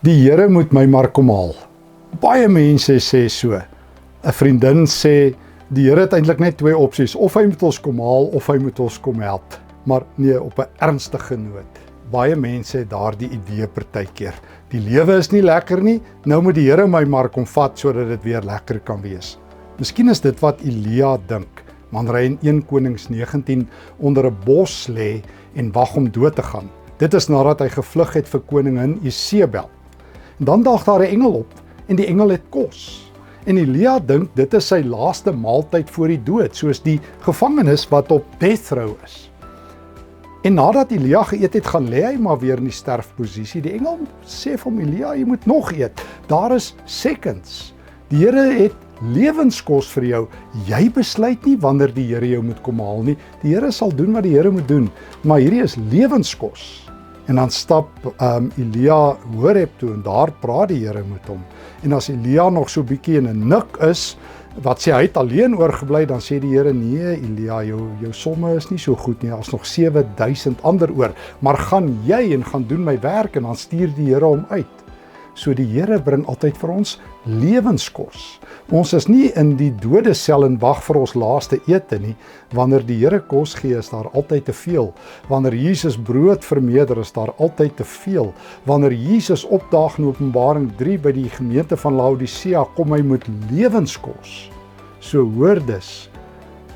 Die Here moet my maar kom haal. Baie mense sê so. 'n Vriendin sê, die Here het eintlik net twee opsies, of hy moet ons kom haal, of hy moet ons kom help. Maar nee, op 'n ernstige noot. Baie mense het daardie idee partykeer. Die lewe is nie lekker nie, nou moet die Here my maar kom vat, sodat dit weer lekker kan wees. Miskien is dit wat Elia dink, wanneer hy in 1 Konings 19 onder 'n bos lê en wag om dood te gaan. Dit is nadat hy gevlug het vir koningin Isebel. En dan daag daar 'n engel op, en die engel het kos. En Elia dink dit is sy laaste maaltyd voor die dood, soos die gevangenes wat op death row is. En nadat Elia geëet het, gaan lê hy maar weer in die sterfposisie. Die engel sê vir hom, Elia, jy moet nog eet. Daar is seconds. Die Here het lewenskos vir jou. Jy besluit nie wanneer die Here jou moet kom haal nie. Die Here sal doen wat die Here moet doen, maar hierdie is lewenskos. En dan stap Elia Horeb toe en daar praat die Here met hom. En as Elia nog so bietjie in 'n nik is, wat sê hy het alleen oorgebly, dan sê die Here, nee Elia, jou somme is nie so goed nie, daar's nog 7000 ander oor, maar gaan jy en gaan doen my werk, en dan stuur die Here hom uit. So die Here bring altyd vir ons lewenskos. Ons is nie in die dodesel en wag vir ons laaste ete nie. Wanneer die Here kos gee, is daar altyd te veel. Wanneer Jesus brood vermeerder, is daar altyd te veel. Wanneer Jesus opdaag in Openbaring 3 by die gemeente van Laodicea, kom hy met lewenskos. So hoor dus,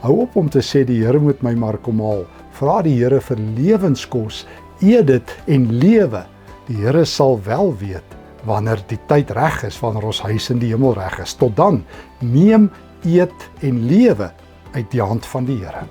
hou op om te sê die Here moet my maar kom haal. Vra die Here vir lewenskos, eet dit en lewe. Die Here sal wel weet wanneer die tyd reg is, wanneer ons huis in die hemel reg is. Tot dan, neem, eet en lewe uit die hand van die Here.